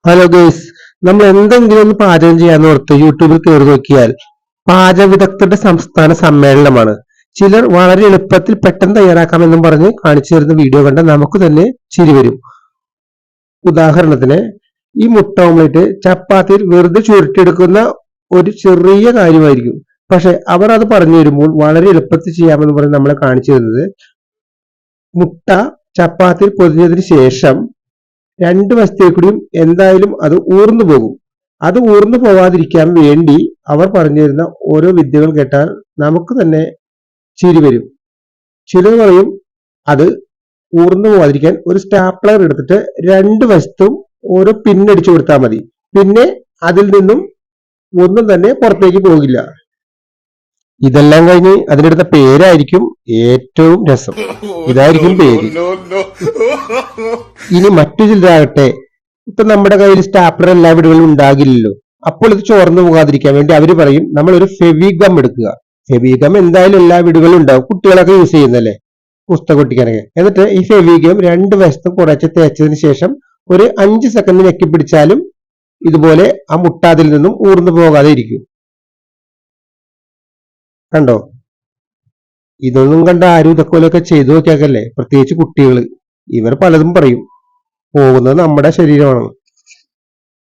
Hello guys, നമ്മൾ എന്തെങ്കിലും ഒന്ന് പാചകം ചെയ്യാന്ന് ഓർത്ത് യൂട്യൂബിൽ കയറി നോക്കിയാൽ പാചക വിദഗ്ധരുടെ സംസ്ഥാന സമ്മേളനമാണ്. ചിലർ വളരെ എളുപ്പത്തിൽ പെട്ടെന്ന് തയ്യാറാക്കാമെന്നും പറഞ്ഞ് കാണിച്ചു തരുന്ന വീഡിയോ കണ്ട നമുക്ക് തന്നെ ചിരി വരും. ഉദാഹരണത്തിന്, ഈ മുട്ട ഓംലെറ്റ് ചപ്പാത്തിയിൽ വെറുതെ ചുരുട്ടിയെടുക്കുന്ന ഒരു ചെറിയ കാര്യമായിരിക്കും. പക്ഷെ അവർ അത് പറഞ്ഞു തരുമ്പോൾ വളരെ എളുപ്പത്തിൽ ചെയ്യാമെന്ന് പറഞ്ഞ് നമ്മളെ കാണിച്ചു തരുന്നത് മുട്ട ചപ്പാത്തിയിൽ പൊതിഞ്ഞതിന് ശേഷം രണ്ട് വശത്തേക്കൂടിയും എന്തായാലും അത് ഊർന്നു പോകും. അത് ഊർന്നു പോവാതിരിക്കാൻ വേണ്ടി അവർ പറഞ്ഞു തരുന്ന ഓരോ വിദ്യകൾ കേട്ടാൽ നമുക്ക് തന്നെ ചിരി വരും. ചിലർ പറയും അത് ഊർന്നു പോവാതിരിക്കാൻ ഒരു സ്റ്റാപ്ലർ എടുത്തിട്ട് രണ്ട് വശത്തും ഓരോ പിന്നടിച്ചു കൊടുത്താൽ മതി. പിന്നെ അതിൽ നിന്നും ഒന്നും തന്നെ പുറത്തേക്ക് പോകില്ല. ഇതെല്ലാം കഴിഞ്ഞ് അതിനെടുത്ത പേരായിരിക്കും ഏറ്റവും രസം. ഇതായിരിക്കും പേര്. ഇനി മറ്റു ചിലരാകട്ടെ, ഇപ്പൊ നമ്മുടെ കയ്യിൽ സ്റ്റാപ്ലർ എല്ലാ വീടുകളിലും ഉണ്ടാകില്ലല്ലോ. അപ്പോൾ ഇത് ചോർന്നു പോകാതിരിക്കാൻ വേണ്ടി അവര് പറയും നമ്മൾ ഒരു ഫെവിഗം എടുക്കുക. ഫെവിഗം എന്തായാലും എല്ലാ വീടുകളിലും ഉണ്ടാവും, കുട്ടികളൊക്കെ യൂസ് ചെയ്യുന്നല്ലേ പുസ്തകം ഒട്ടിക്കാനൊക്കെ. എന്നിട്ട് ഈ ഫെവിഗം രണ്ട് വശത്തും കുറച്ച് തേച്ചതിന് ശേഷം ഒരു 5 സെക്കൻഡ് ഞെക്കി പിടിച്ചാലും ഇതുപോലെ ആ മുട്ട അതിൽ നിന്നും ഊർന്നു പോകാതെ ഇരിക്കും. കണ്ടോ? ഇതൊന്നും കണ്ട ആരും ഇതൊക്കെ ചെയ്തു നോക്കിയാക്കല്ലേ, പ്രത്യേകിച്ച് കുട്ടികൾ. ഇവർ പലതും പറയും. പോകുന്നത് നമ്മുടെ ശരീരമാണ്.